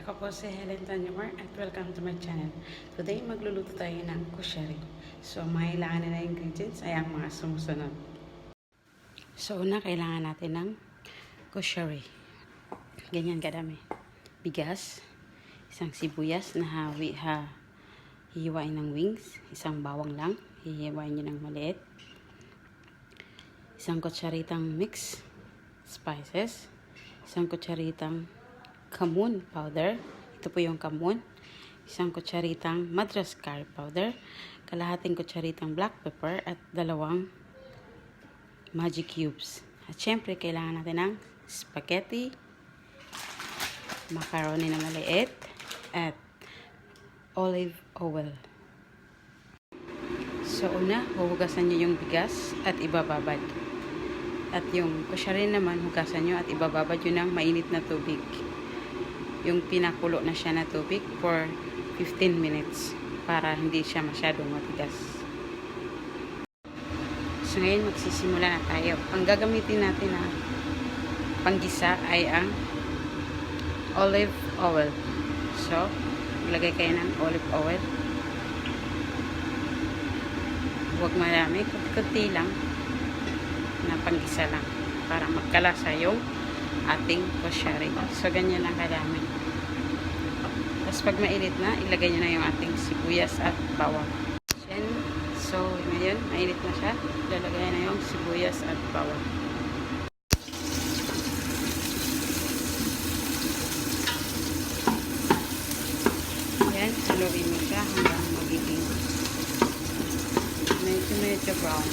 Ako po si Helen Tanyamar at welcome to my channel. Today, magluluto tayo ng kushari. So, ang mga kailangan na ingredients ay ang mga sumusunod. So, una, kailangan natin ng kushari. Ganyan kadami. Bigas, isang sibuyas na hihiwain ng wings, isang bawang lang, hihiwain nyo ng maliit, isang kutsaritang mix spices, isang kutsaritang kamun powder. Ito po yung kamun. Isang kutsaritang madras curry powder. Kalahating kutsaritang black pepper. At 2 magic cubes. At syempre, kailangan natin ng spaghetti, macaroni na maliit, at olive oil. So, una, huhugasan nyo yung bigas at ibababad. At yung kushari naman, hugasan nyo at ibababad nyo ng mainit na tubig. Yung pinakulo na siya na tubig for 15 minutes para hindi siya masyadong matigas. So ngayon magsisimula na tayo. Ang gagamitin natin na panggisa ay ang olive oil. So, maglagay kayo ng olive oil. Huwag marami, kunti lang na panggisa lang para magkalasa yung ating kushari. So, ganyan lang kadami. Tapos, pag mainit na, ilagay nyo na yung ating sibuyas at bawang. So, ngayon, mainit na siya. Ilalagay na yung sibuyas at bawang. Yan, haluin mo siya hanggang magiging medyo brown.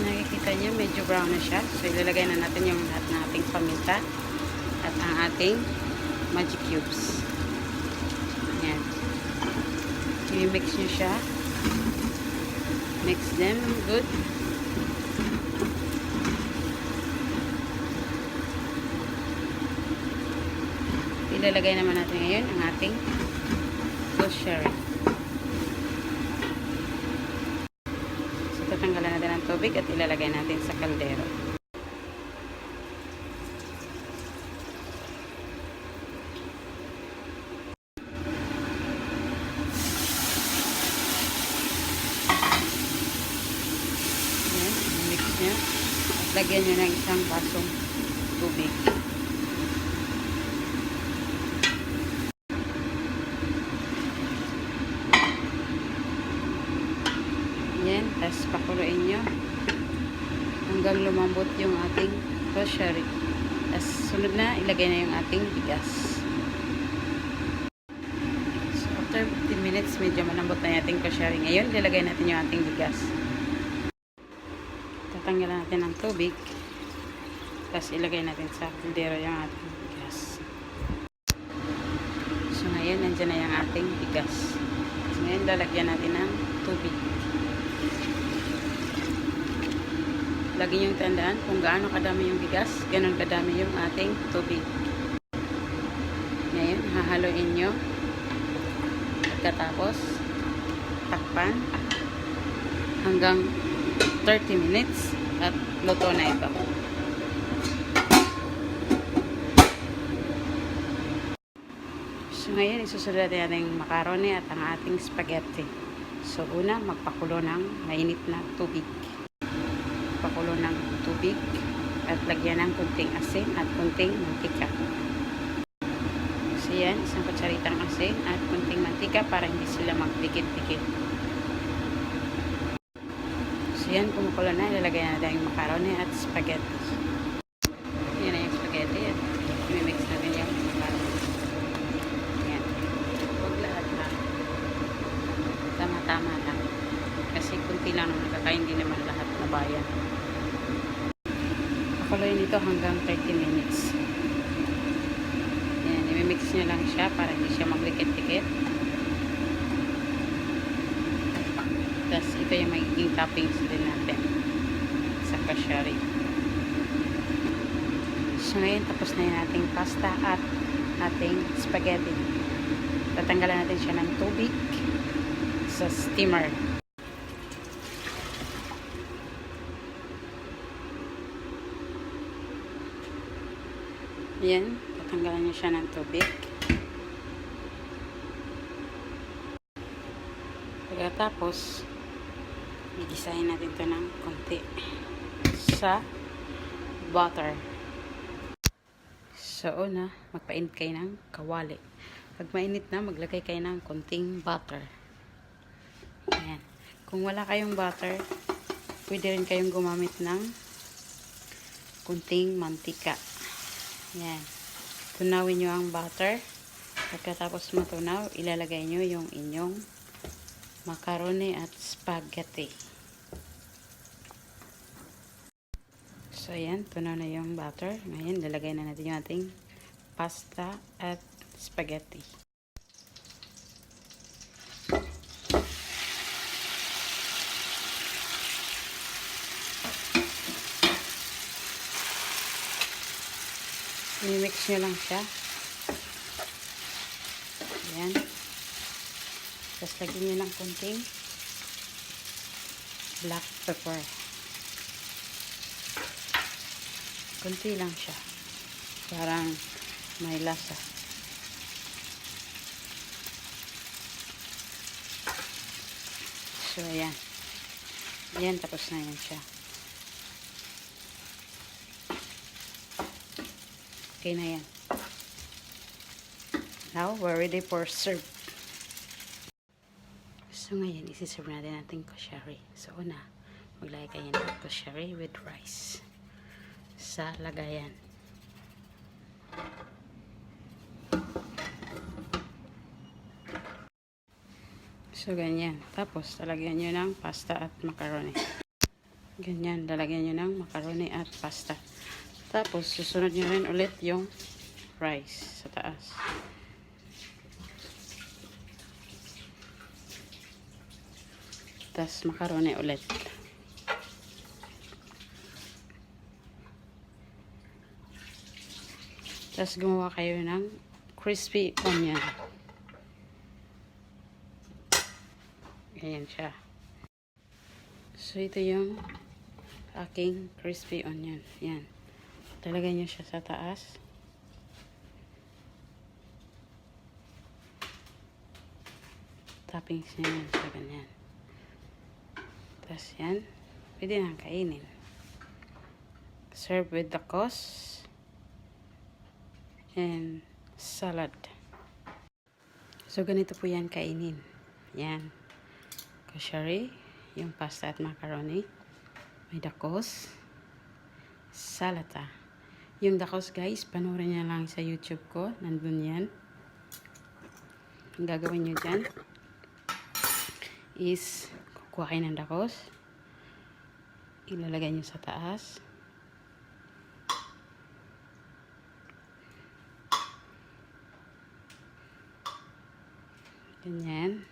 Nakikita nyo, medyo brown na siya. So, ilalagay na natin yung lahat na ating paminta at ang ating magic cubes. Ayan. I-mix nyo siya. Mix them good. Ilalagay naman natin ngayon ang ating kosharry. Tatanggalan natin ang tubig at ilalagay natin sa kaldero. Yan, mix nyo. At lagyan nyo ng isang basong tubig. Yan, tapos pakuluin nyo hanggang lumambot yung ating kushari. Tapos sunod na, ilagay na yung ating bigas. So, after 15 minutes, medyo malambot na yung ating kushari. Ngayon, ilalagay natin yung ating bigas. Tatanggalan natin ang tubig. Tapos ilagay natin sa kaldero yung ating bigas. So, ngayon, nandyan na yung ating bigas. So, ngayon, lalagyan natin ng tubig. Lagi niyong tandaan kung gaano kadami yung bigas, ganun kadami yung ating tubig. Ngayon, hahaluin nyo. Pagkatapos, takpan hanggang 30 minutes at luto na ito. So, ngayon, isusunod natin yung macaroni at ang ating spaghetti. So, una, magpakulo ng mainit na tubig. Pakulo ng tubig at lagyan ng kunting asin at kunting mantika. So yan, isang kutsaritang asin at kunting mantika para hindi sila magdikit-dikit. So yan, kumukulo na, ilalagay natin yung macaroni at spaghetti. Yan na yung spaghetti at imimix natin yung macaroni. Yan. Huwag lahat na. Tama-tama lang. Kasi kunti lang naman kakain, hindi naman lahat na bayan. Pakuluin ito hanggang 30 minutes. Yan, imimix nyo lang siya para hindi siya magdikit-dikit. Tapos ito yung magiging toppings din natin sa kushari. So ngayon, tapos na yung ating pasta at ating spaghetti. Tatanggalan natin siya ng tubig sa steamer. Yan, tatanggalan nyo siya ng tubig. Pagkatapos, i-design natin ito ng konti sa butter. So, una, magpainit kayo ng kawali. Pag mainit na, maglagay kayo ng konting butter. Ayan. Kung wala kayong butter, pwede rin kayong gumamit ng konting mantika. Ayan. Tunawin nyo ang butter. Pagkatapos matunaw, ilalagay nyo yung inyong macaroni at spaghetti. So, ayan. Tunaw na yung butter. Ngayon, lalagay na natin yung ating pasta at spaghetti. I-mix nyo lang siya. Ayan. Tapos lagyan nyo lang konting black pepper. Konti lang siya. Parang may lasa. So, ayan. Ayan, tapos na yan siya. Okay na yan. Now, we're ready for serve. So, ngayon, isi-serve natin ating kushari. So, una, maglagay kayo ng kushari with rice sa lagayan. So, ganyan. Tapos, lalagyan nyo ng pasta at macaroni. Ganyan, lalagyan nyo ng macaroni at pasta. Tapos, susunod nyo rin ulit yung rice sa taas. Tapos, macaroni ulit. Tapos, gumawa kayo ng crispy onion. Ayan siya. So, ito yung aking crispy onion. Yan. Talagay nyo siya sa taas. Toppings nyo yan sa ganyan. Tapos yan. Pwede nang kainin. Serve with dakus and salad. So, ganito po yan kainin. Yan. Cusiary, yung pasta at macaroni. May dakus. Salata. Yung dakus, guys, panoorin niya lang sa YouTube ko. Nandun yan. Ang gagawin nyo dyan is kukuha kayo ng dakus. Ilalagay nyo sa taas. Ganyan.